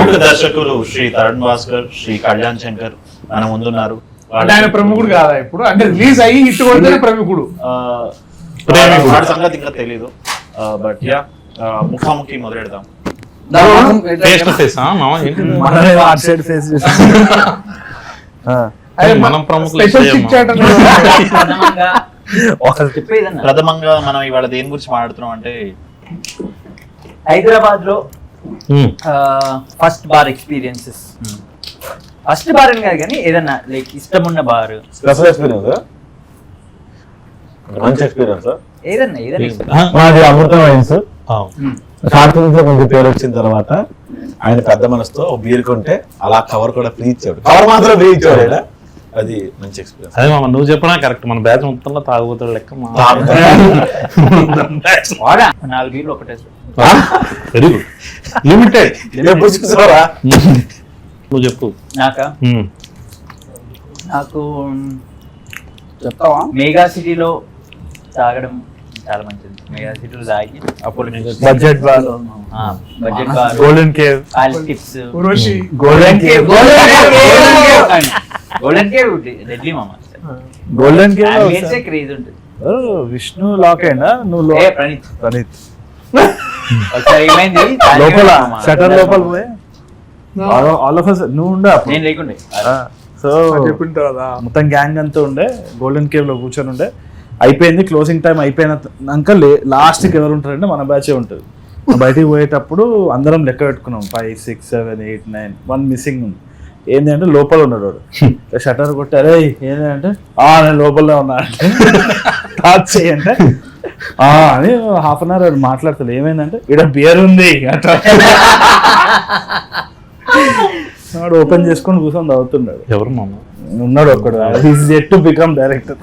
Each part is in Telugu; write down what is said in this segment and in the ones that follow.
ప్రముఖ దర్శకులు శ్రీ తరుణ్ భాస్కర్, శ్రీ కళ్యాణ్ శంకర్ మన ముందున్నారు. ఆయన ప్రముఖుడు కాదా ఇప్పుడు, అంటే రిలీజ్ అయ్యి హిట్ కొడితే ప్రముఖుడు, వాడి సంగతి ఇంకా తెలీదు. బట్ యా, ముఖాముఖి మొదలెడదాం. ప్రథమంగా మనం ఇవాళ దేని గురించి మాట్లాడుతున్నాం అంటే హైదరాబాద్ లో first bar experiences. First bar అని కాదు కానీ ఏదన్నా లైక్ ఇష్టం ఉన్న బార్, స్పెషల్ ఎక్స్పీరియన్స్, మంచి ఎక్స్పీరియన్స్ ఏదన్నా. మాది అమృతం వైన్స్. స్టార్టింగ్ లో కొంచెం పేరు వచ్చిన తర్వాత ఆయన పెద్ద మనసుతో బీర్ కొంటే అలా కవర్ కూడా ఫ్రీ ఇచ్చాడు. కవర్ మాత్రం ఫ్రీ ఇచ్చాడు. అది మంచి ఎక్స్పీరియన్స్. అదే మామ నువ్వు చెప్పినా కరెక్ట్. మన బ్యాచ్ మొత్తంలో తాగుబోతాడు లెక్క. 4 బీర్లు ఒకటే. Very good. లిమిటెడ్. నువ్వు చెప్పు. నాకు చెప్తావా? మెగా సిటీలో తాగడం చాలా మంచిది. మెగా సిటీలో తాగి అప్పుడు budget bar, golden cave, tips, golden cave deadly మామ. గోల్డెన్ కేవ్ క్రేజ్ ఉంటుంది. విష్ణు లాక్ అయినా నువ్వు ప్రణీత్ ఏమైంది లోపల షటర్ లోపల పోయి ఆల్ ఆఫ్ us నువ్వు ఉండే అప్పుడు నేను లేకుండే. సో మొత్తం గ్యాంగ్ అంతా ఉండే గోల్డెన్ కేవ్ లో కూర్చొని ఉండే. అయిపోయింది, క్లోజింగ్ టైం అయిపోయినాక లాస్ట్ కి ఎవరు ఉంటారంటే మన బ్యాచే ఉంటుంది. బయటికి పోయేటప్పుడు అందరం లెక్క పెట్టుకున్నాం 5, 6, 7, 8, 9, 1 మిస్సింగ్ ఉంది. ఏంటి అంటే లోపల ఉన్నాడు వాడు. షటర్ కొట్టారే ఏంటంటే నేను లోపలనే ఉన్నా అంటే టాచ్ చేయంటే అని హాఫ్ అన్ అవర్ మాట్లాడతాడు. ఏమైందంటే ఇక్కడ బియర్ ఉంది అట్లా వాడు ఓపెన్ చేసుకొని కూర్చొని తాగుతున్నాడు. ఎవరు మామ? ఉన్నాడు ఒక్కడు. He's yet to become director.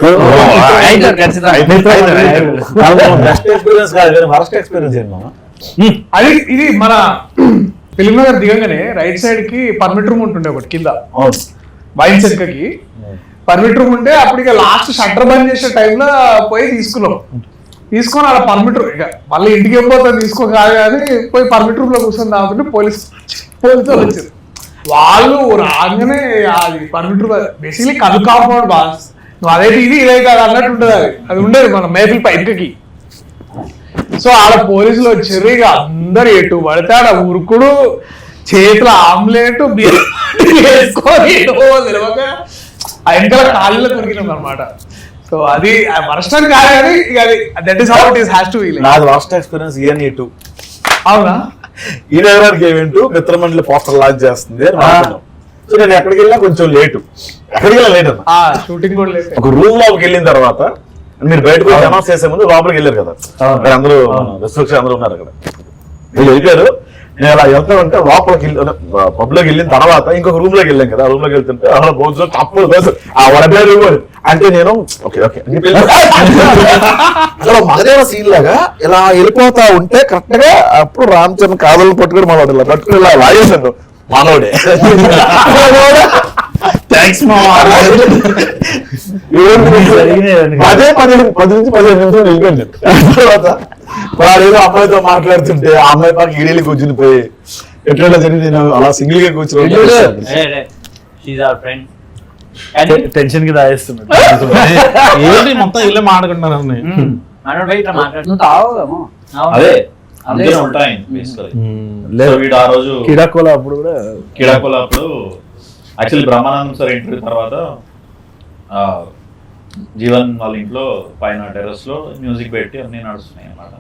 అది ఇది మన ఫిల్మ్ నగర్ దిగంగానే రైట్ సైడ్ కి పర్మిట్ రూమ్ ఉంటుండే ఒకటి కింద వైన్ సెక్కకి పర్మిట్ రూమ్ ఉంటే అప్పుడు ఇక లాస్ట్ షట్టర్ బంద్ చేసే టైంలో పోయి తీసుకొని అలా పర్మిట్ రూమ్ ఇక మళ్ళీ ఇంటికి వెళ్ళిపోతా తీసుకోగాలి కానీ పోయి పర్మిట్ రూమ్ లో కూర్చొని తాగుతుంటే పోలీసులు వచ్చారు. వాళ్ళు రాగానే అది పర్మిట్ రూమ్ బేసిక్లీ కదు కాంపౌండ్ బాస్ నువ్వు అదైతే ఇదైతే అది అన్నట్టు ఉంటుంది. అది ఉండేది మన మేపిల్ పైకి. సో ఆడ పోలీసులు వచ్చారు. ఇక అందరు ఎటు పడితే ఆడ ఉరుకుడు, చేతుల ఆమ్లెట్ వేసుకొని వెనకాల కాళ్ళలో కొరికినాం అనమాట. సో అది వర్స్ట్ అని కాదు కానీ ఇక అది that is how it is has to feel. నాది లాస్ట్ ఎక్స్పీరియన్స్ ఇయర్ 2. అవునా? ఈ నగరానికి ఏమిటో మిత్రమండలి పోస్టర్ లాంచ్ చేస్తుంది. సో నేను ఎక్కడికి వెళ్ళినా కొంచెం లేటు. షూటింగ్ కూడా లేదు. ఒక రూమ్ లోకి వెళ్ళిన తర్వాత మీరు బయటకు అనౌన్స్ చేసే ముందు లోపలికి వెళ్ళారు కదా, మీరు అందరూ అందరూ ఉన్నారు అక్కడ. వీళ్ళు వెళ్ళిపోయారు. నేను అలా వెళ్తానంటే లోపలికి పబ్ లోకి వెళ్ళిన తర్వాత ఇంకొక రూమ్ లోకి వెళ్ళాం కదా. రూమ్ లోకి వెళ్తుంటే భోజనం తప్పుడు ఆ వడబేరు అంటే నేను ఓకే ఓకే అసలు మగదేవ సీన్ లాగా ఇలా వెళ్ళిపోతా ఉంటే కరెక్ట్ గా అప్పుడు రామ్ చరణ్ కాదలు పట్టుకుని మనోడు ఇలా పట్టుకుని ఇలా లాగేసాను మనోడే. అదే 10 నుంచి 15 నిమిషాలు వెళ్ళిపోయింది. తర్వాత వాడు ఏదో అమ్మాయితో మాట్లాడుతుంటే ఆ అమ్మాయి పక్క ఈడీలు కూర్చుని పోయి ఎట్లా జరిగింది. నేను అలా సింగిల్ గా కూర్చుని టెన్షన్ కి దాయేస్తున్నాడు. ఏంటి మొత్తం ఇల్లే మాట్లాడుకుంటున్నారు. అదే అందుకే ఉంటాయి. ఆ రోజు కిడాకోలా అప్పుడు కూడా యాక్చువల్లీ బ్రహ్మానందం సార్ ఇంటర్వ్యూ తర్వాత జీవన్ వాళ్ళ ఇంట్లో పైన టెర్రస్ లో మ్యూజిక్ పెట్టి అన్ని నడుస్తున్నాయి అన్నమాట.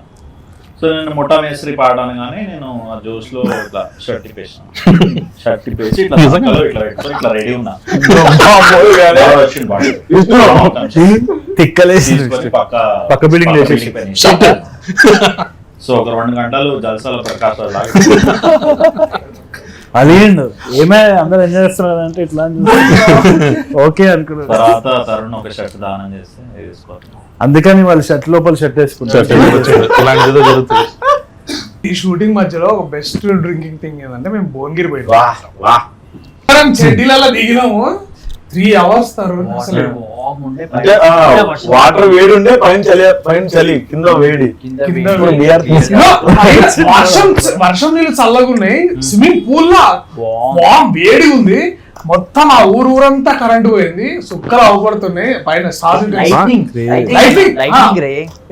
సో నేను మొట్టా మేస్త్రి పాడడానికి కానీ నేను ఆ జోష్ లో ఇట్లా షర్ట్ తిప్పేసాను. షర్ట్ తిప్పేసి ఇట్లా ఇట్లా రెడీ ఉన్నా. పక్క బిల్డింగ్ సో ఒక 2 గంటలు జలసాల ప్రకాశాలు లాగా అలిగిండు. ఏమే అందరు ఎంజాయ్ చేస్తున్నారు అంటే ఇట్లా ఓకే అనుకున్నారు. తర్వాత తరుణ్ ఒక షర్ట్ దానం చేస్తే అందుకని వాళ్ళు షర్ట్ లోపల షర్ట్ వేసుకుంటారు. ఈ షూటింగ్ మధ్యలో ఒక బెస్ట్ డ్రింకింగ్ థింగ్ ఏంటంటే మేము భువనగిరి పోయినాం. చెడ్డీలలో దిగినాము 3 hours తరుణ్ అసలు వామ్ ఉండే అంటే వాటర్ వేడి ఉండే పైన చలి కింద వేడి. ఇప్పుడు BR వర్షం నీళ్ళు చల్లగా ఉన్నాయి, స్విమ్మింగ్ పూల్ లా వేడి ఉంది, మొత్తం ఆ ఊరంతా కరెంట్ పోయింది, సుక్కలు అవపడుతున్నాయి పైన.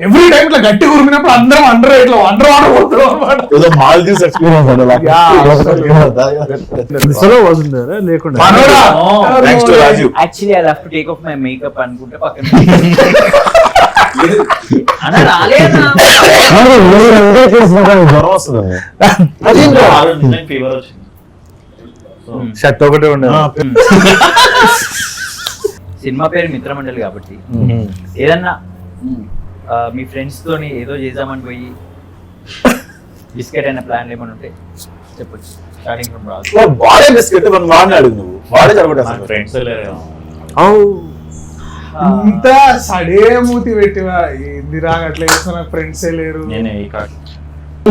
ఎవ్రీ టైం ఇట్లా గట్టి ఉరిమినప్పుడు అందరం అండర్ వాటర్ పోతున్నాం అనమాట. ఏదో మాల్దీవ్స్ ఎక్స్పీరియన్స్ లేకుండా actually I have to take off my makeup అనుకుంటే పక్కన అన్న రాలేదా జ్వరం వస్తుంది. ఫీవర్ వచ్చింది. షర్ట్ ఒకటే ఉండే. సినిమా పేరు మిత్రమండలి కాబట్టి ఏదన్నా మీ ఫ్రెండ్స్ తోని ఏదో చేద్దామని పోయి బిస్కెట్ అయిన ప్లాన్ ఏమైనా ఉంటే చెప్పొచ్చు. Starting from Raju. Body biscuit మనం వాడినాడు నువ్వు బాడీ జరగొట్టేస్తాను. ఫ్రెండ్స్ లేరు. ఇంత సడే మూతి పెట్టివా ఏంది రా అట్లా చేస్తా, నాకు ఫ్రెండ్సే లేరు. నేను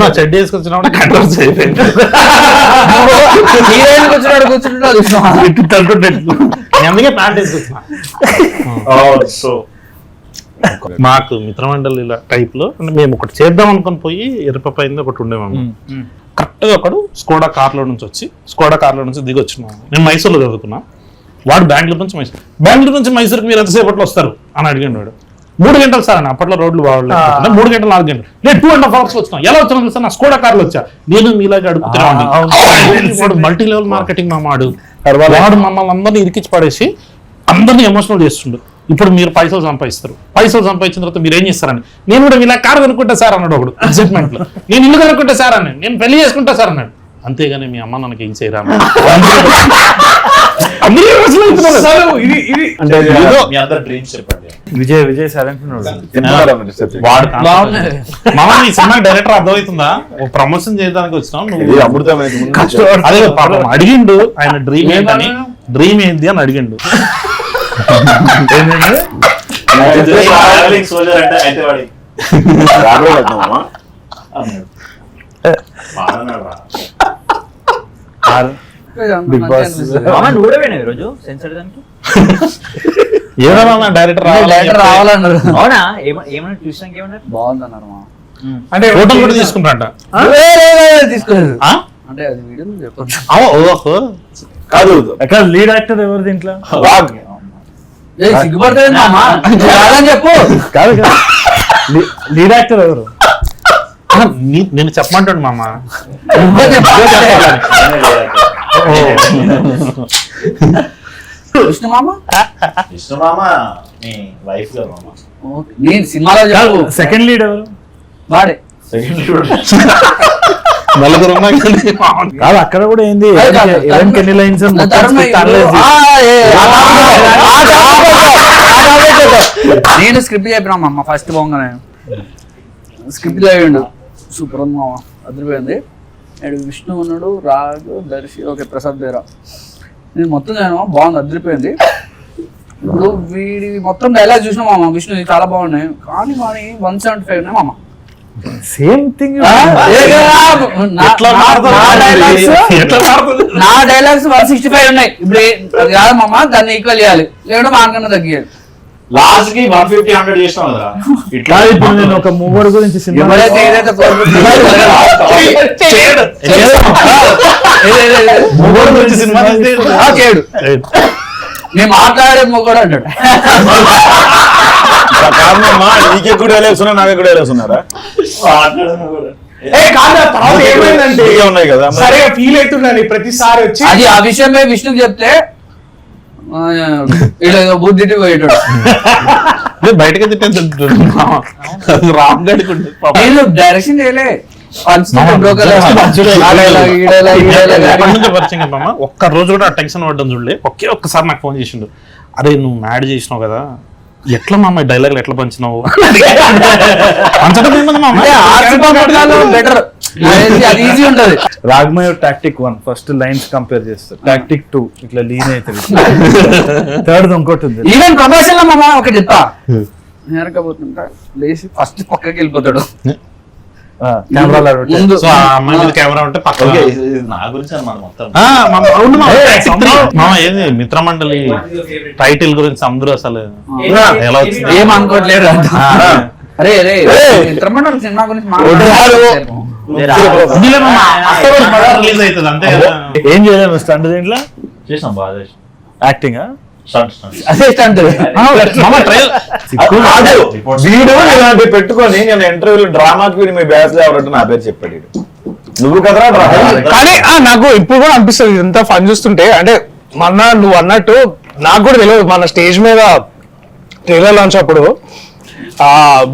నా చెడ్డ వేసుకొచ్చినప్పుడు కంట్రోల్ అయిపోయింది. అందుకే ప్యాంట్ వేసుకొచ్చిన. సో మాకు మిత్రమండలి ఇలా టైప్ లో అంటే మేము ఒకటి చేద్దాం అనుకుని పోయి ఎరుపైంది ఒకటి ఉండేవాము. కరెక్ట్ గా ఒకడు స్కోడా కార్లో నుంచి దిగి వచ్చినాము. నేను మైసూర్లో చదువుకున్నా, వాడు బెంగళూరు నుంచి మైసూర్కి మీరు ఎంతసేపట్లో వస్తారు అని అడిగాడు. వాడు 3 గంటలు సార్ అని, అప్పట్లో రోడ్లు బాగోలేదు, 3 గంటలు 4 గంటలు లేదు 2.5 hours వచ్చినా. ఎలా వచ్చాను సార్, నా స్కోడా కార్లో వచ్చా. నేను మీలాగా అడుగుతున్నాను. మల్టీ లెవెల్ మార్కెటింగ్ మా వాడు మమ్మల్ని అందరినీ ఇరికిచ్చి పడేసి అందరినీ ఎమోషనల్ చేస్తుండు. ఇప్పుడు మీరు పైసలు సంపాదించిన తర్వాత మీరు ఏం చేస్తారని, నేను కూడా ఇలా కారు కొనుక్కుంటా సార్ అన్నాడు ఒకడు ఎగ్జైట్మెంట్ లో. నేను ఇల్లు కొనుక్కుంటా సార్ అని, నేను పెళ్లి చేసుకుంటా సార్ అన్నాడు. అంతేగాని మీ అమ్మ నాన్నకి ఏం చేయరా విజయ్ సైలెంట్ ఈ సినిమా డైరెక్టర్ అర్థమవుతుందా, ప్రమోషన్ చేయడానికి వచ్చినావు నువ్వు. అదే పాపం అడిగిండు ఆయన డ్రీమ్ ఏంటి అని అడిగిండు. బిగ్ బాస్ రోజు సెన్సర్ దానికి ఏమన్నా డైరెక్టర్ రావాలన్నారు. అవునా, ఏమన్నా చూసానికి ఏమన్నారు బాగుందన్నారు అంటే ఫోటోలు కూడా తీసుకుంటారంట. తీసుకోలేదు అంటే అది వీడియో చెప్పొచ్చు. ఓహో కాదు ఎక్కడ లీడ్ యాక్టర్ ఎవరు దీంట్లో? సిగ్గుపడుతుంది చెప్పు. కాదు లీడ్ యాక్టర్ ఎవరు నేను చెప్పమంటాడు మామ. విష్ణుమామ మీ వైఫ్ గారు మామ. నేను సినిమాలో చెప్పు. సెకండ్ లీడ్ ఎవరు? వాడే సెకండ్ లీడ్. నలుగురు కాదు అక్కడ కూడా ఏంది ఎన్ని లైన్స్ నేను స్క్రిప్ట్ చెప్పినా అమ్మ ఫస్ట్ బాగుంగానే స్క్రిప్ట్ చదివిండు సూపర్ ఉంది మామ అదిరిపోయింది. అండ్ విష్ణు ఉన్నాడు, రాజు, దర్శి, ఓకే ప్రసాద్ బేరా. నేను మొత్తం నేను బాగుంది అదిరిపోయింది. ఇప్పుడు వీడి మొత్తం డైలాగ్ చూసినా మామ విష్ణు చాలా బాగున్నాయి, కానీ 175 ఉన్నాయి మామ. సేమ్ థింగ్ నా డైలాగ్స్ 165 ఉన్నాయి. ఇప్పుడు అది కాదు మామ, దాన్ని ఈక్వల్ చేయాలి, లేదంటే మాకన్నా తగ్గియాలి. లాస్ట్ కి 150 100 చేస్తాం కదా ఇట్లా. ఇప్పుడు నేను ఒక మూవర్ గురించి నేను మాట్లాడే మొగడు అంటాడు. నీకే కూడా వేలేస్తున్నా, నాకే కూడా వేలేస్తున్నారా? ఉన్నాయి కదా సరే ఫీల్ అవుతున్నాను ప్రతిసారి వచ్చి. అది ఆ విషయమే విష్ణుకి చెప్తే బుద్ధి పోయేటాడు. బయటకి నేను డైరెక్షన్ చేయలే. ఒక్క రోజు కూడా టెన్షన్ పడ్డం చూడలే. ఒక్కసారి నాకు ఫోన్ చేసిండు, అరే నువ్వు మ్యాడ్ చేసినావు కదా, ఎట్లా మామ డైలాగ్ ఎట్లా పంచినావు బెటర్ అది ఈజీ ఉంటది. రాగమయ టాక్టిక్ 1 ఫస్ట్ లైన్స్ కంపేర్ చేస్తారు, టాక్టిక్ 2 ఇట్లా లీన్ అవుతుంది, థర్డ్ ఇంకోటి ఉంది. ఈవెన్ ప్రమోషన్ లో మామ ఒకటి చెప్తా, నేరకపోతుంటా లేచి ఫస్ట్ పక్కకి వెళ్ళిపోతాడు. కెమెరాలో ముందు సో ఆ అమ్మాయి మీద కెమెరా ఉంటే పక్కన ఓకే, ఇది నా గురించి అన్నమాట మొత్తం. అవును మామ ఏది మిత్రమండలి టైటిల్ గురించి అందరూ అసలు ఎలా వచ్చింది ఏం అనుకోవట్లేదు అంట. అరే అరే మిత్రమండలి సినిమా గురించి ఇందులో మామ అక్టోబర్ 16 రిలీజ్ అవుతుంది అంతే కదా. ఏం చేయలేము స్టంట్ దీంట్లో చేసాం, బాగా చేసాం. యాక్టింగ్ స్టంట్ అసిస్టెంట్ మామ ట్రైల్ వీడు ఇలాంటి పెట్టుకొని నేను ఇంటర్వ్యూలో డ్రామాకి వీడు మీ బ్యాచ్ లో ఎవరంటే నా పేరు చెప్పాడు వీడు. నువ్వు కదరా డ్రామా కానీ నాకు ఇప్పుడు కూడా అనిపిస్తుంది ఇంత ఫన్ చూస్తుంటే. అంటే మొన్న నువ్వు అన్నట్టు నాకు కూడా తెలియదు, మన స్టేజ్ మీద ట్రైలర్ లాంచ్ అప్పుడు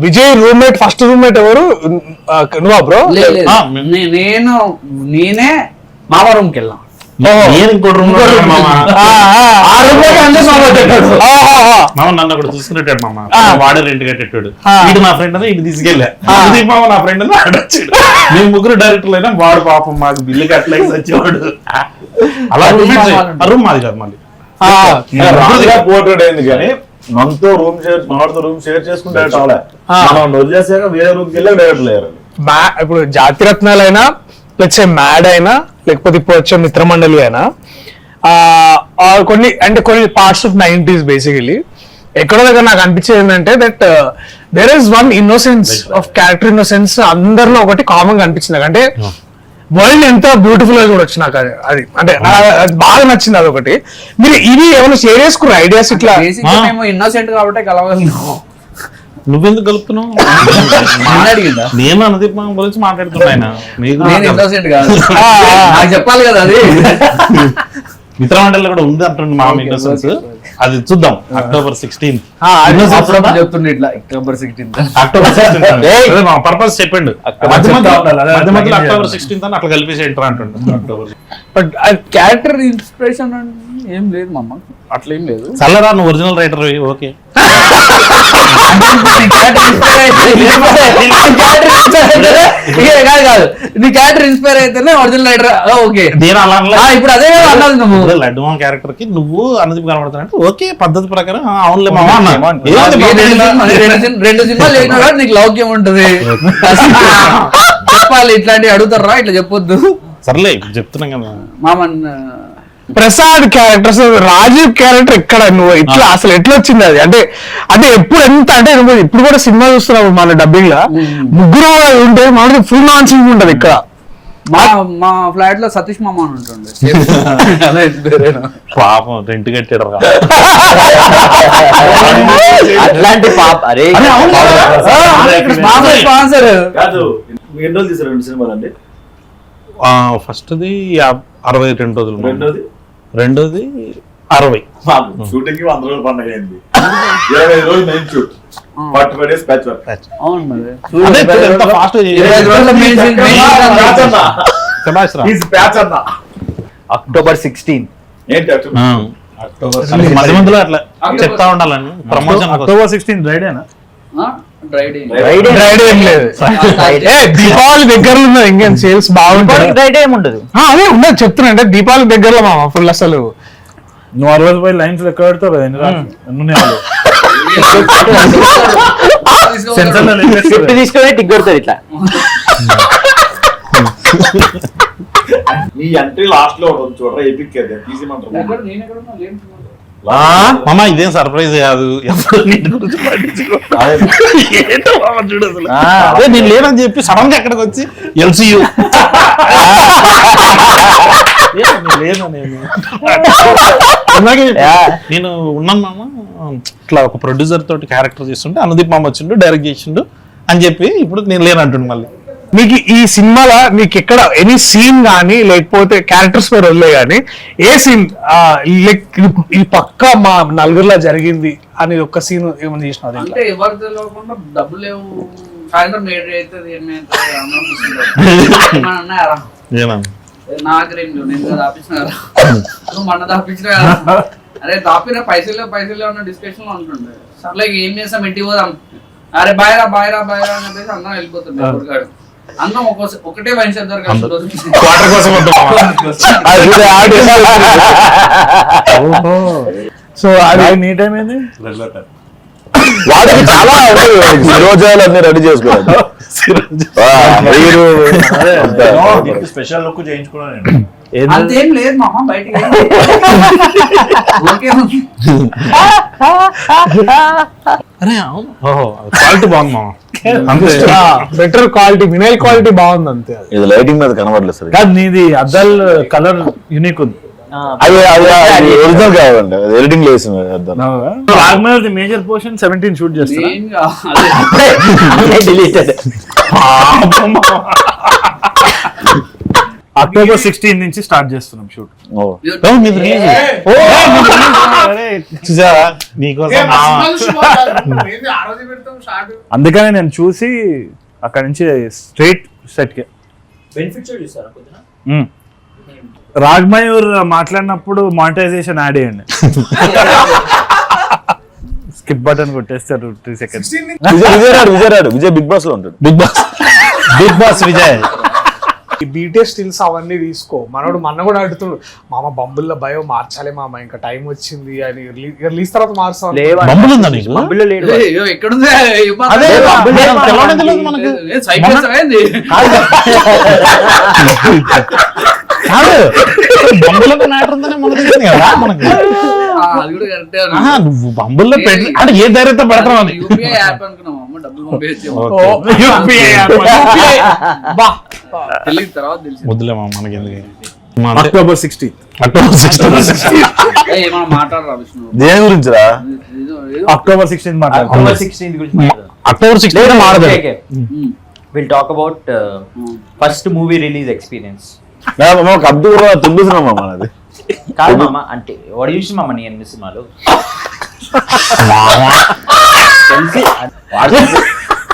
విజయ్ రూమ్మేట్ ఫస్ట్ రూమ్మేట్ ఎవరు నువ్వా బ్రో? నేనే మామ రూమ్కి వెళ్ళాం. నేను ఇంకోటి రూమ్ మామ నన్ను అక్కడ చూసుకునేటాడు మామ, వాడే రెంట్ కట్టేటాడు. వీడు నా ఫ్రెండ్ అని ఇటు తీసుకెళ్ళా, మామ నా ఫ్రెండ్ అని ఆడొచ్చాడు. మేము ముగ్గురు డైరెక్టర్లు అయినా వాడు పాపం మాకు బిల్లు కట్టలేక వచ్చేవాడు. అలా రూమ్ మాది కాదు మళ్ళీ పోర్ట్రేట్ అయింది కానీ మనతో రూమ్ షేర్ చేసుకుంటే మనం వదిలేసాక వేరే రూమ్కి వెళ్ళి డైరెక్టర్ లేరు. ఇప్పుడు జాతిరత్నాలైనా లేకపోతే మ్యాడ్ అయినా లేకపోతే ఇప్పుడు వచ్చే మిత్రమండలి అయినా కొన్ని పార్ట్స్ ఆఫ్ 90s బేసికలీ ఎక్కడో దగ్గర నాకు అనిపించేది ఏంటంటే that there is one innocence of character innocence అందరిలో ఒకటి కామన్ గా అనిపించింది నాకు. అంటే వరల్డ్ ఎంత బ్యూటిఫుల్ గా చూడొచ్చు నాకు అది అంటే అది బాగా నచ్చింది. అదొకటి. మీరు ఇవి ఏమైనా షేర్ చేసుకున్న ఐడియాస్ ఇట్లా? మేము ఇన్నోసెంట్ కాబట్టి కలవగలను. నువ్వెందుకు కలుపుతున్నావు? నేను అనుదీప్ మామ గురించి మాట్లాడుతున్నా. ఆయన నేను ఇన్నోసెంట్ కాదు, నాకు చెప్పాలి కదా అది. మిత్రమండలిలో కూడా ఉంది అంటుండే మామ ఇన్నోసెన్స్. అది చూద్దాం అక్టోబర్ 16. చెప్తుండే ఇట్లా అక్టోబర్ 16 పర్పస్ చెప్పండు అక్టోబర్ 16 అని అట్లా కలిపేసి ఎంటర్ అంటుండే. బట్ క్యారెక్టర్ ఇన్స్పిరేషన్ ఏం లేదు మామ, అట్లా ఏం లేదు. చల్లరా నువ్వు ఒరిజినల్ రైటర్ ఓకే. కాదు నీ క్యారెక్టర్ ఇన్స్పైర్ అయితేనే ఒరిజినల్ రైటర్ ఓకే. ఇప్పుడు అదే అన్నది నువ్వు లడ్డు మామ క్యారెక్టర్ కి నువ్వు అనుదీప్ కనబడుతున్నట్టు ఓకే పద్ధతి ప్రకారం అవునులే మామ. 2 సినిమాలు లేకుండా కూడా నీకు లౌక్యం ఉంటది. చెప్పాలి ఇట్లాంటివి అడుగుతారా, ఇట్లా చెప్పొద్దు. సర్లే చెప్తున్నాం కదా మామన్. ప్రసాద్ క్యారెక్టర్, రాజీవ్ క్యారెక్టర్ ఎక్కడ నువ్వు ఇట్లా అసలు ఎట్లా వచ్చింది అది? అంటే అంటే ఎప్పుడు ఎంత అంటే నువ్వు ఇప్పుడు కూడా సినిమా చూస్తున్నావు మన డబ్బింగ్ లా ముగ్గురు ఉంటే మనకి ఫుల్ నాన్ సింగ్ ఉంటది ఇక్కడ. మా ఫ్లాట్ లో సతీష్ మామ అని ఉంటుండే. పాపం రెంట్ కట్టాడు అట్లాంటి పాప. అరే స్పాన్సర్ కాదు ఎన్ని రోజులు తీసారు 2 సినిమాలు అంటే? ఫస్ట్ది 62 రోజులు, రెండోది 60. షూటింగ్ 100 రోజులు పండుగ అయింది. 25 రోజులు main shoot, 45 days patch work. అవును మరి ఎంత ఫాస్ట్ అక్టోబర్ 16 ఏంటి మధ్య మధ్యలో అట్లా చెప్తా ఉండాలని ప్రమోషన్. అక్టోబర్ 16 రైడేనా? దీపావళి దగ్గరలో ఉన్నది ఇంకేం సేల్స్ బాగుంటుంది. రైట్ ఏముండదు, అదే ఉండదు చెప్తున్నా. అంటే దీపావళి దగ్గరలో మామ ఫుల్ అసలు నువ్వు 60 రూపాయలు లైన్స్ లెక్క పెడతావు కదా తీసుకునే టిక్ కొడుతుంది ఇట్లా. నీ ఎంట్రీ లాస్ట్ లో ఉంటుంది చూడరా, ఎపిక్ తీసిమంటారు. మామ ఇదేం సర్ప్రైజ్ కాదు, గురించి చూడు అసలు. అదే నేను లేనని చెప్పి సడన్ గా ఎక్కడికి వచ్చి ఎల్సియు నేను ఉన్నాను మామ. ఇట్లా ఒక ప్రొడ్యూసర్ తోటి క్యారెక్టర్ చేస్తుంటే అనుదీప్ మామ వచ్చిండు డైరెక్ట్ చేసిండు అని చెప్పి ఇప్పుడు నేను లేనంటుండు. మళ్ళీ మీకు ఈ సినిమాలో మీకు ఎక్కడ ఎనీ సీన్ కానీ లేకపోతే క్యారెక్టర్స్ పేరు వదిలే కానీ ఏ సీన్ ఇది పక్కా మా నలుగురిలో జరిగింది అని ఒక సీన్ ఏమైనా చేసిన? అంటే ఎవరు తెలియకుండా డబ్బులు లేవు, సాయంత్రం 7 అవుతుంది, 8 నాగరేం నేను దాపించిన కదా, నువ్వు మొన్న దాపించిన కదా. అరే దాపిన పైసలు ఉన్న డిస్కషన్ లో ఉంటుండే. సర్లే ఏం చేస్తాం, ఇంటికి పోదాం, అరే బాయ్రా బాయ్రా బాయ్రా అని చెప్పేసి అందరం వెళ్ళిపోతుండే. కొడుకాడు అందరం ఒకటే వైన్ షాప్ సో అది నీ టైం ఏంది? వాళ్ళకి చాలా రోజులు అన్ని రెడీ చేసుకోవాలి. దీనికి స్పెషల్ లుక్ చేయించుకున్నాను నేను. అంతేం లేదు మామ బయటికి ఓకే అరే అవును ఓహో క్వాలిటీ బాగుంది మామ బెటర్ క్వాలిటీ వినైల్ క్వాలిటీ బాగుంది అంతే. అది ఇది లైటింగ్ మీద కనబడలేదు సార్. కాదు నీది అద్దాల్ కలర్ యూనిక్ ఉంది. అది ఒరిజినల్ కావాలండి, అది ఎడిటింగ్ లేసి రాగ్మర్ మేజర్ పోర్షన్ 17 షూట్ చేస్తా. అక్టోబర్ 16 నుంచి స్టార్ట్ చేస్తున్నాం షూట్. చూసావా నీకోసం అందుకనే నేను చూసి అక్కడ నుంచి స్ట్రైట్ సెట్ కి. రాగ్మయూర్ మాట్లాడినప్పుడు మానిటైజేషన్ యాడ్ చేయండి. స్కిప్ బటన్ కొట్టేస్తారు 3 seconds. విజయ్ బిగ్ బాస్ లో ఉంటాడు. బిగ్ బాస్ విజయ్ ఈ బీటీఎస్ స్టిల్స్ అవన్నీ తీసుకో. మనోడు మొన్న కూడా అడుగుతున్నాడు, మామ బంబుల్లో బయో మార్చాలి మామ, ఇంకా టైం వచ్చింది అని. రిలీజ్ తర్వాత మార్చాలి. బంబులు ఉందా నీకు? బంబులో లేడు. ఎక్కడుంది అదే తెలవడం తెలియదు మనకి. కాదు బంబులకు మ్యాటర్ ఉందని మనకు తెలిసింది కదా మనకి. అది కూడా కరెక్టే. నువ్వు బంబుల్లో పెట్టి అంటే ఏ ధైర్యంతో పెడతావు అని. యూపీఐ యాప్ అనుకున్నాం డబ్బులు పంపించే తర్వాత తెలిసి వద్దులే మామ మనకి ఎందుకు. అక్టోబర్ 16 ఏమన్నా మాట్లాడరా విష్ణు దేని గురించి రా? అక్టోబర్ 16 మాట్లాడుతున్నాం. అక్టోబర్ 16 గురించి మాట్లాడదాం. అక్టోబర్ 16 మాడదు. Will talk about first movie release experience. అబ్దు కూడా తుండుతున్నాం మామ. అది కాదు మామ, అంటే వాడు చూసి మామ నీ ఎన్ని సినిమాలు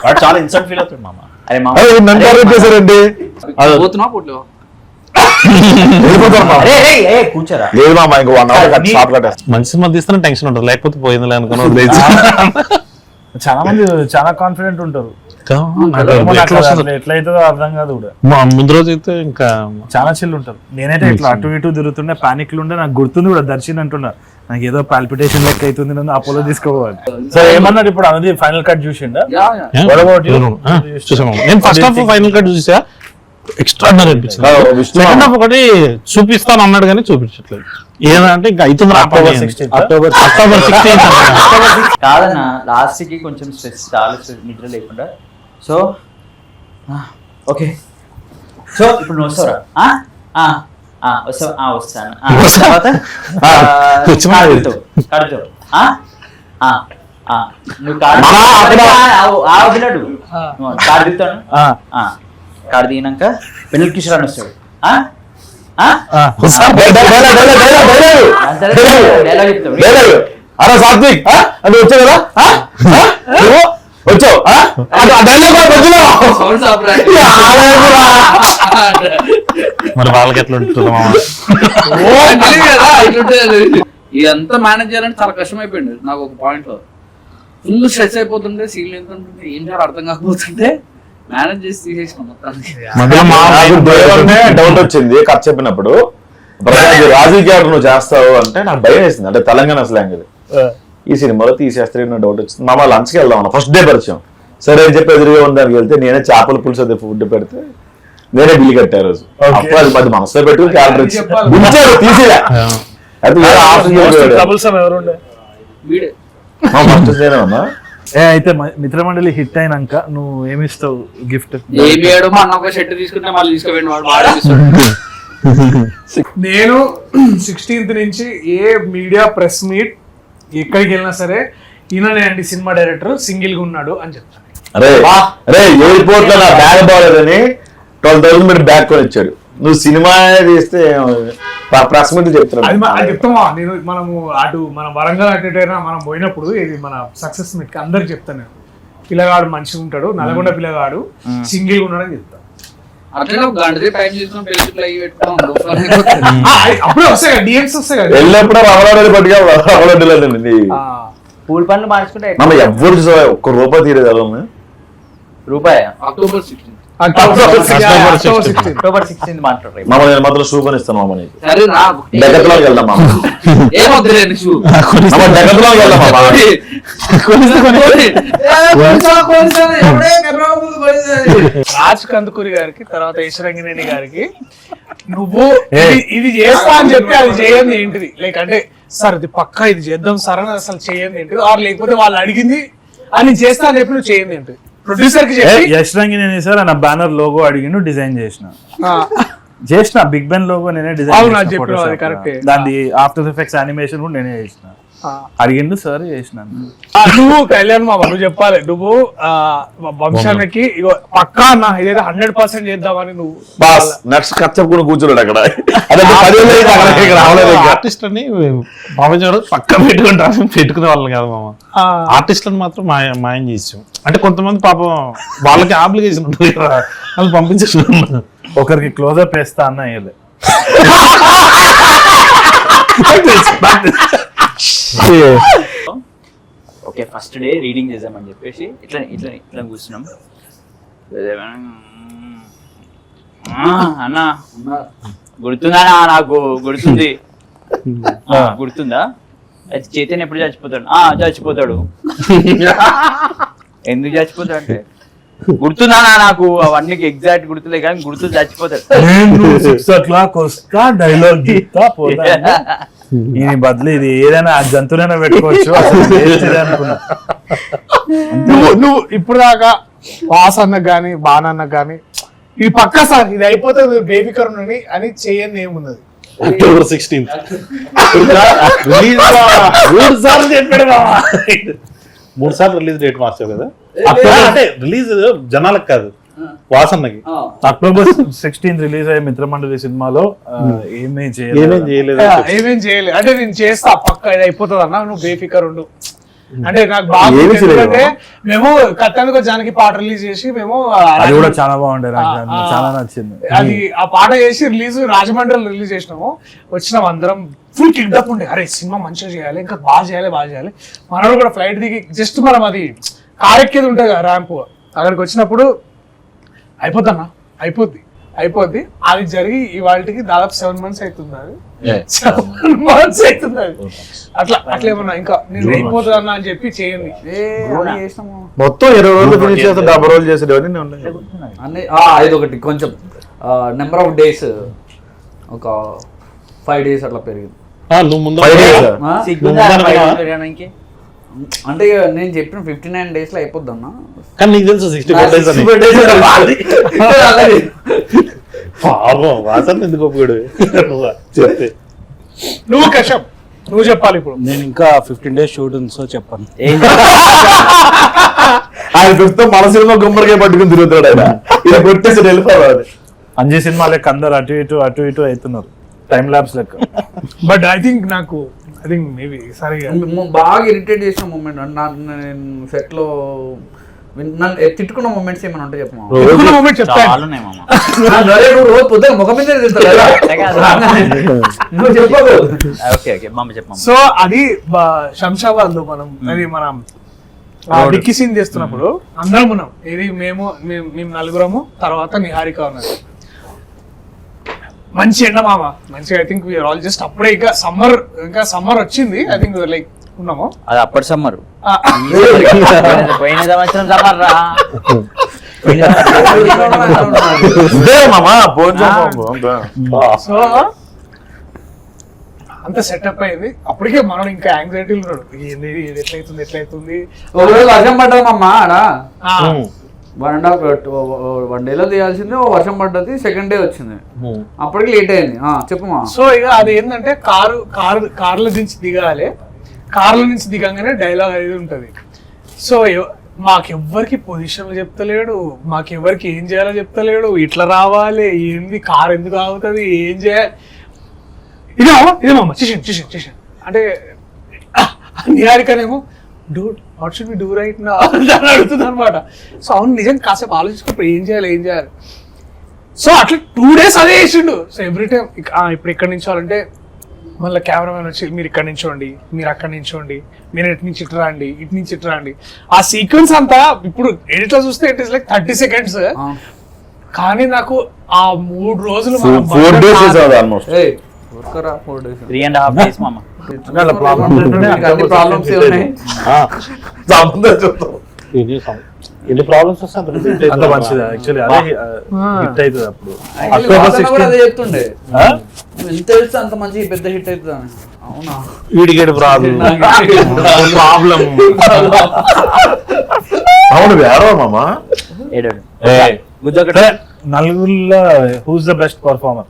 వాడు చాలా ఇన్సల్ట్ ఫీల్ అవుతాడు మామ. అరే మామ నన్ను టార్గెట్ చేశారండి. పోతున్నా పోట్లేవా కూర్చోరా. లేదు మామ, ఇంకో 1 hour షాప్ కట్టేస్తాం. మంచి సినిమా తీస్తున్నా టెన్షన్ ఉంటుంది, లేకపోతే పోయిందిలే అనుకున్నా. చాలా మంది చాలా కాన్ఫిడెంట్ ఉంటారు. ఎట్లయితుందో అర్థం కాదు కూడా. ముందు రోజు అయితే ఇంకా చాలా చిల్లు ఉంటారు. నేనైతే ఇట్లా అటు ఇటు తిరుగుతుండే, పానిక్లు ఉండే. నాకు గుర్తుంది కూడా దర్శన్ అంటున్నా, నాకు ఏదో పాల్పిటేషన్ లెక్క అవుతుంది, నన్ను అపోలో తీసుకోవాలి. సో ఏమన్నాడు ఇప్పుడు అనేది ఫైనల్ కట్ చూసిండా? చూసాము. నేను ఫస్ట్ హాఫ్ ఫైనల్ కట్ చూసా, ఎక్స్ట్రాడినరీ అనిపించింది. సెకండ్ హాఫ్ ఒకటి చూపిస్తాను అన్నాడు కానీ చూపించట్లేదు. ఏదంటే ఇంకా అవుతుంది. అక్టోబర్ 16 కాదన్నా, లాస్ట్ కి కొంచెం స్ట్రెస్, చాలా స్ట్రెస్, నిద్ర లేకుండా. సో ఓకే, సో ఇప్పుడు నువ్వు వస్తావురా? వస్తాను. తర్వాత కడుతావు. నువ్వు కార్డు దిగుతాను. కార్డు దిగినాక పెళ్ళి కిషోర్ వస్తాడు. డైలాగ్ చెప్తాడు. అరే సాత్విక్ అది వచ్చావు కదా, వచ్చావు మరి వాళ్ళకి ఎట్లా ఉంటుంది మామ? ఇదంతా మేనేజ్ చేయాలంటే చాలా కష్టం అయిపోయింది నాకు. ఒక పాయింట్ లో ఫుల్ స్ట్రెస్ అయిపోతుంటే, సీన్లు ఎంత ఉంటుంటే ఏం చేయాలి అర్థం కాకపోతుంటే మేనేజ్ చేసి తీసేసిన మొత్తానికి. డౌట్ వచ్చింది కథ చెప్పినప్పుడు, రాజీ క్యారెక్టర్ నువ్వు చేస్తావు అంటే నాకు భయం వేసింది. అంటే తెలంగాణ స్లాంగ్ ఇది. ఈ సినిమాలో తీసేస్తే డౌట్ వచ్చింది. మామ లంచ్కి వెళ్దాం అన్న, ఫస్ట్ డే పరిచయం. సరే అని చెప్పి ఎదురుగా ఉండడానికి వెళ్తే నేనే చేపల పులుసు అదే ఫుడ్ పెడితే నేనే బిల్లు కట్టా రోజు. అప్పుడు అది పది మనసులో పెట్టుకు క్యారెక్టర్ ఇచ్చాడు తీసేదా. అయితే ఉన్నా. అయితే మిత్రమండలి హిట్ అయినాక నువ్వు ఏమిస్తావు గిఫ్ట్? మా అన్న ఒక షర్ట్ తీసుకుంటే మళ్ళీ తీసుకుపోయింది వాడు. నేను 16th నుంచి ఏ మీడియా ప్రెస్ మీట్ ఎక్కడికి వెళ్ళినా సరే, ఈయననే అండి సినిమా డైరెక్టర్, సింగిల్ గా ఉన్నాడు అని చెప్తాను. అరే ఎయిర్పోర్ట్ లో నా బ్యాగ్ బాగాలేదని 12,000 పెట్టి బ్యాగ్ కొని ఇచ్చాడు. నువ్వు సినిమా తీస్తే ప్రెస్ మీట్ చెప్తున్నావు. అది చెప్తామా నేను. మనము అటు మన వరంగల్ అటైనా మనం పోయినప్పుడు, ఇది మన సక్సెస్ మీట్ అందరికి చెప్తాను నేను, పిల్లగాడు మంచిగా ఉంటాడు, నల్గొండ పిల్లగాడు సింగిల్ గా ఉన్నాడు అని చెప్తాను. అట్లనే టైం చేసుకుని అప్పుడే వస్తాయి కదా డిఎమ్స్ వస్తాయి కదా. వెళ్ళినప్పుడు రవలాడీ పట్టుగా రవలాడీ పూల్ పనులు మార్చుకుంటే మనం ఎవరు ఒక్క రూపాయి తీరేది రూపాయి. అక్టోబర్ 16 October 16 మాట్లాడరు మామ నేను మాత్రం షూ కొనిస్తాను మామ నీకు. సరే రా డెకత్లాన్కి వెళ్దాం మామ. ఏమవుతుంది నీకు మామ డెకత్లాన్కి వెళ్దాం మామ. రాజ్ కందుకూరి గారికి తర్వాత ఈశ్వరంగినేని గారికి నువ్వు ఇది చేస్తా అని చెప్పి అది చేయండి ఏంటిది లైక్ అంటే సార్ ఇది పక్కా ఇది చేద్దాం సార్ అని అసలు చేయండి ఏంటిది ఆర్ లేకపోతే వాళ్ళు అడిగింది అని చేస్తా అని చెప్పి నువ్వు చేయండి ఏంటిది ప్రొడ్యూసర్ కి చెప్పి యశ్ రంగినేని సార్ నా బ్యానర్ లోగో అడిగిండు డిజైన్ చేసిన బిగ్ బెన్ లోగో నేనే అవును, డిజైన్ అది చెప్పినావు, అది కరెక్టే. దాని ఆఫ్టర్ ఎఫెక్ట్స్ యానిమేషన్ కూడా నేనే చేసిన అడిగిండు సార్ చేసినాను. నువ్వు కళ్యాణ్ మామ నువ్వు చెప్పాలి నువ్వు వంశానికి ఇగో పక్కా అన్న ఇదైతే 100% చేద్దామని నువ్వు బాస్ నెక్స్ట్ కథ చెప్పుకుని కూర్చున్నాడు అక్కడ. అదే 10 ఏళ్ళు అయింది అక్కడ, ఇక్కడ రావలేదు ఇంకా. ఆర్టిస్ట్ అని బాబాజీ పక్క పెట్టుకునే వాళ్ళని కాదు మామ. ఆర్టిస్ట్లను మాత్రం మాయం చేసాం. అంటే కొంతమంది పాపం వాళ్ళకి ఆబ్లిగేషన్ ఉంటుంది కదా, వాళ్ళు పంపించేస్తున్నారు. ఒకరికి క్లోజప్ వేస్తా అన్న వేయలే. ఓకే ఫస్ట్ డే రీడింగ్ చేద్దామని చెప్పేసి ఇట్లా కూర్చున్నాం. అన్నా గుర్తుందా నాకు గుర్తుంది. గుర్తుందా అయితే చైతన్య ఎప్పుడు చచ్చిపోతాడు? చచ్చిపోతాడు. ఎందుకు చచ్చిపోతాడు అంటే గుర్తుందా నాకు అవన్నీ ఎగ్జాక్ట్ గుర్తులే కానీ గుర్తు చచ్చిపోతాడు. నేను 6 o'clock వస్తా డైలాగ్ గీతా పోతా. ఈయన బదులు ఇది ఏదైనా జంతువులైనా పెట్టుకోవచ్చు అనుకున్నా. నువ్వు ఇప్పుడు దాకా వాస్ అన్నకు గానీ బాణన్నకు గానీ ఇది పక్కా సార్ ఇది అయిపోతే బేబీ కరుణ్ అని చేయండి ఏమున్నది. October 16th రిలీజ్ 3 సార్లు రిలీజ్ డేట్ మార్చావు కదా. అంటే రిలీజ్ జనాలకు కాదు, వాసన్నకి. October 16th రిలీజ్ అయ్యే మిత్రమండలి సినిమాలో ఏమేం చేయలేదు. ఏమేం చేయలేదు అంటే నేను చేస్తా పక్కా ఇది అయిపోతుంది అన్న నువ్వు బేఫికర్ ఉండు అంటే నాకు బాగా ఎందుకంటే మేము కట్టానికి జానకి పాట రిలీజ్ చేసి మేము అది కూడా చాలా బాగుండే, నాకు చాలా నచ్చింది. అది ఆ పాట చేసి రిలీజ్ రాజమండ్రిలో రిలీజ్ చేసినాము. వచ్చినాం అందరం ఫుల్ కిక్డప్ ఉండే అరే సినిమా మంచిగా చేయాలి ఇంకా బాగా చేయాలి. మనోడు కూడా ఫ్లైట్ దిగి జస్ట్ మనం అది కారెక్కేది ఉంటుంది కదా ర్యాంప్, అక్కడికి వచ్చినప్పుడు అయిపోద్ది అది జరిగి ఇవాళకి దాదాపు 7 months అవుతుంది. అది 7 months అవుతుంది. అది అట్లా ఏమన్నా ఇంకా నేను అయిపోతుంది అన్న అని చెప్పి చేయండి. మొత్తం 20 రోజులు ఫినిష్ చేస్తే 70 రోజులు చేసేది అన్ని ఇది ఒకటి కొంచెం నెంబర్ ఆఫ్ డేస్ ఒక 5 days అట్లా పెరిగింది. నువ్వు ముందు అంటే నేను చెప్పిన 59 days లో అయిపోద్ది అన్న. కానీ నీకు తెలుసు 64 days అని. పాపం వాసన ఎందుకు ఒప్పుకోడు చెప్తే. నువ్వు కశ్యప్ నువ్వు చెప్పాలి ఇప్పుడు. నేను ఇంకా 15 days షూట్ ఉంది సో చెప్పాను. ఆయన ప్రస్తుతం మన సినిమా గుమ్మడికాయ పట్టుకుని తిరుగుతాడు. ఆయన ఇలా కొట్టేసి వెళ్ళిపోవాలి. అంజీ సినిమా లెక్క అందరు అటు ఇటు అవుతున్నారు టైం ల్యాబ్స్ లెక్క. బట్ ఐ థింక్ మేబీ సరిగా బాగా ఇరిటేట్ చేసిన మూమెంట్ నేను సెట్ లో నన్ను తిట్టుకున్న మూమెంట్స్ ఏమైనా ఉంటాయి చెప్పు. రోజు పొద్దున ముఖం మీద సో అది శంషాబాద్ లో మనం డిక్కీ సీన్ చేస్తున్నప్పుడు అందరం ఉన్నాం. ఇది మేము 4 తర్వాత నిహారిక ఉన్నది. మంచి ఎండ మామ మంచిగా I think we are all just అప్పుడే ఇంకా సమ్మర్ వచ్చింది. ఐ థింక్ లైక్ ఉన్నాము అది అప్పటి సమ్మర్. పోయిన సంవత్సరం సమ్మర్ రా. సో అంత సెటప్ అయింది. అప్పటికే మనం ఇంకా యాంగ్జైటీలు ఉన్నాడు ఏంది ఎట్లయితుంది. ఒకవేళ వర్షం పడ్డామమ్మా ఆడ 1 day లో తీయాల్సింది వర్షం పడ్డది. సెకండ్ డే వచ్చింది అప్పటికి లేట్ అయింది. చెప్పమా. సో ఇక అది ఏంటంటే కార్ల నుంచి దిగంగానే డైలాగ్ అనేది ఉంటది. సో మాకెవ్వరికి పొజిషన్లు చెప్తలేడు, మాకెవ్వరికి ఏం చేయాలో చెప్తలేడు. ఇట్లా రావాలి ఏంది కార్ ఎందుకు ఆగుతుంది ఏం చేయాలి ఇదేమమ్మా చేసాను అంటే నిహారికనేమో dude what should we do right now అని అడుగుతుంది అనమాట. సో అవును నిజం కాసేపు ఆలోచించుకుంటే ఏం చేయాలి. సో అట్లా 2 days అదే చేసిండు. సో ఎవ్రీ టైం ఇప్పుడు ఎక్కడి నుంచోవాలంటే మళ్ళీ కెమెరామెన్ వచ్చి మీరు ఇక్కడ నించోండి, మీరు అక్కడ నించోండి, మీరు ఇటు నుంచి ఇటు రండి. ఆ సీక్వెన్స్ అంతా ఇప్పుడు ఎడిట్ లో చూస్తే ఇట్ ఇస్ లైక్ 30 seconds. కానీ నాకు ఆ 3 రోజులు 4 days చేసేవాడు ఆల్మోస్ట్. ఊరుకోరా 4 days 3.5 days మామ. అన్ని ప్రాబ్లమ్స్ ఉన్నాయి. ఎన్ని ప్రాబ్లమ్స్ వస్తే అంత మంచిది యాక్చువల్లీ అదే హిట్ అవుతుంది అప్పుడు Actually, October వాసన కూడా 16. అదే చెప్తుండే నువ్వు ఎంత తెలిస్తే అంత మంచి పెద్ద హిట్ అవుతుంది అని. అవునా వీడికేడు ప్రాబ్లం అవును వేరే మామ. ఏడాడు అంటే నలుగురిలో హూస్ ద బెస్ట్ పర్ఫార్మర్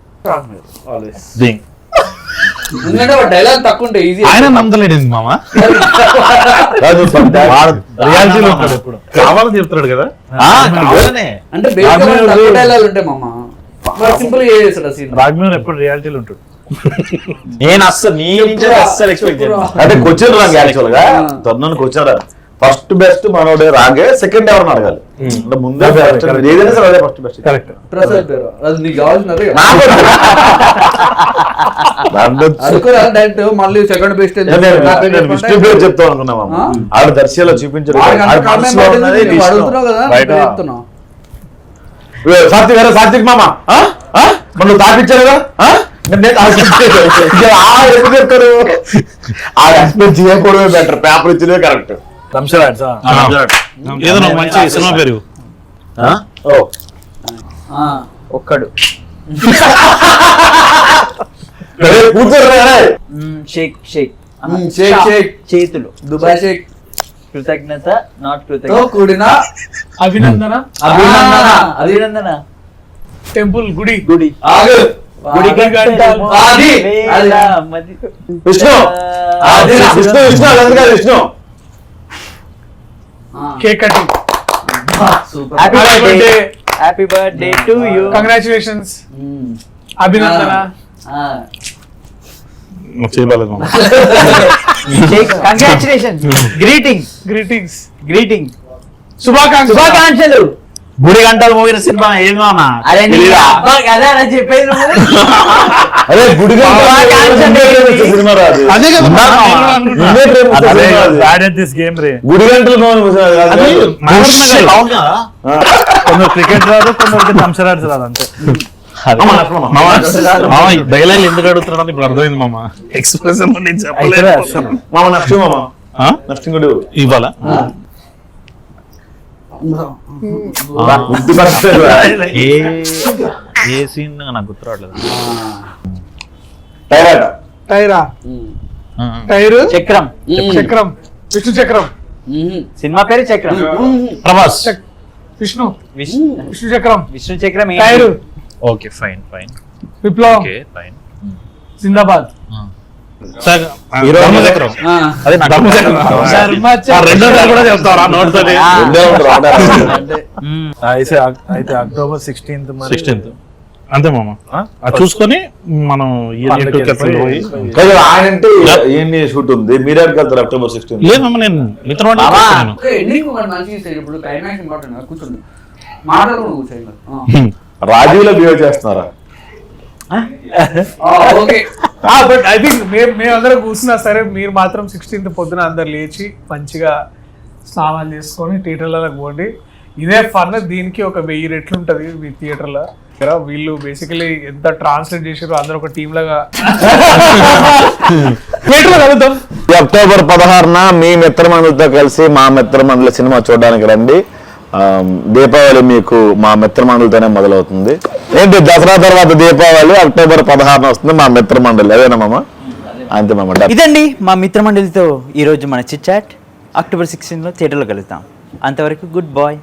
ఎందుకంటే డైలాగ్ తక్కువ ఉంటే ఈజీ. ఆయన నమ్మలేడు మామ, రియాలిటీలో ఉంటాడు ఎప్పుడు కావాలని చెప్తాడు కదా. అంటే బేసిక్ తక్కువ డైలాగ్ ఉంటాయి మామ. సింపుల్ గా చేస్తాడు సీన్. రాగ్మీర్ ఎప్పుడు రియాలిటీలో ఉంటాడు. నేను అస్సలు ఎక్స్పెక్ట్ చేయను. అంటే క్వశ్చన్ రాంగ్ యాక్చువల్ గా తొందరని క్వశ్చన్ రా. ఫస్ట్ బెస్ట్ మనోడే రాగే, సెకండ్ ఎవరిని అడగాలి. అంటే ముందే first ఏదైనా సరే అదే ఫస్ట్ బెస్ట్. కరెక్ట్. ప్రసాద్ పేరు అది నీకు కావాల్సినది అనుకోరా డైరెక్ట్ మళ్ళీ సెకండ్ బెస్ట్ విష్ణు పేరు చెప్తాం అనుకున్నాం ఆడ దర్శలో చూపించారు. అడుగుతున్నావు కదా చెప్తున్నావు. సాత్విక్ గారు, సాత్విక్ మామ మనం తాపించారు కదా ఎప్పుడు చెప్తారు. ఆ ఎక్స్ప్లెయిన్ చేయకూడదు బెటర్, పేపర్ ఇచ్చినే కరెక్ట్. ఏదో మంచి సినిమా పేరు ఒక్కడు కూర్చోరు షేక్ షేక్ షేక్ షేక్ చేతులు దుబాయ్ షేక్ కృతజ్ఞత నాట్ తో కృతజ్ఞత కూడిన అభినందన అభినందన టెంపుల్ గుడి గుడి ఆగు గుడి అది విష్ణు విష్ణు విష్ణు అది కాదు Vishnu. Cake cutting. Happy birthday to you. Congratulations. అభినందన. చేయలేదు మామ. కంగ్రాచులేషన్స్. Greetings greetings. గ్రీటింగ్ శుభాకాంక్షలు. గుడి గంటలు మోగిన సినిమా ఏం మామ? అదే అలా చెప్పేది నువ్వు. అదే గుడి సినిమా రాదు. అదే కదా బ్యాడ్ ఎట్ దిస్ గేమ్ రే. గుడి గంటలు కొందరు క్రికెట్ రాదు, కొందరికి థమ్సరాడ్స్ రాదు అంతే. డైలాగ్ ఎందుకు అడుగుతున్నాడు ఇప్పుడు అర్థమైంది మామ. ఎక్స్ప్రెషన్ మామ నష్టం మామ నష్టం కూడా ఇవ్వాలా? ఏ సీన్ నాకు గుర్తు రావట్లేదు. టైరా టైరు చక్రం. చక్రం. విష్ణు చక్రం. సినిమా పేరు చక్రం. ప్రభాస్. విష్ణు విష్ణు విష్ణు చక్రం. విష్ణు చక్రం టైరు. ఓకే ఫైన్ ఫైన్ విప్లవం. Okay fine. జిందాబాద్. ధర్మచక్రం. అదే ధర్మచక్రం. రెండో కూడా చెప్తారా నోట్ తోటి? అయితే అక్టోబర్ 16th 16th అంతే మామ. అది చూసుకొని మనం పోయి ఆయన అంటే ఏంటి షూట్ ఉంది, మీరే వెళ్తారు అక్టోబర్ 16. లేదమ్మా నేను మిత్రం ఎండింగ్ ఒకటి మంచిగా ఇస్తాడు. ఇప్పుడు క్లైమాక్స్ ఇంపార్టెంట్ కూర్చుంది మాట్లాడుకుని కూర్చోండి. రాజీవ్లో బిహేవ్ చేస్తున్నారా? ఓకే బట్ ఐ థింక్ మేమందరం కూర్చున్నా సరే మీరు మాత్రం 16th పొద్దున అందరు లేచి మంచిగా స్నానాలు చేసుకొని థియేటర్లకు పోండి. ఇదే ఫన్. దీనికి ఒక 1000 రెట్లు ఉంటది మీ థియేటర్లో. వీళ్ళు బేసికలీ ఎంత ట్రాన్స్లేట్ చేసారో అందరూ ఒక టీమ్ లాగా థియేటర్లో కలుద్దాం. అక్టోబర్ 16న మీ మిత్రమండలితో కలిసి మా మిత్రమండలి సినిమా చూడడానికి రండి. దీపావళి మీకు మా మిత్రమండలితోనే మొదలవుతుంది. ఏంటి దసరా తర్వాత దీపావళి అక్టోబర్ 16న వస్తుంది మా మిత్రమండలి. అదేనా మామ? అంతే మామ. ఇదండి మా మిత్రమండలితో ఈరోజు మన చిట్ చాట్. అక్టోబర్ 16 థియేటర్లో కలుద్దాం. అంతవరకు గుడ్ బాయ్.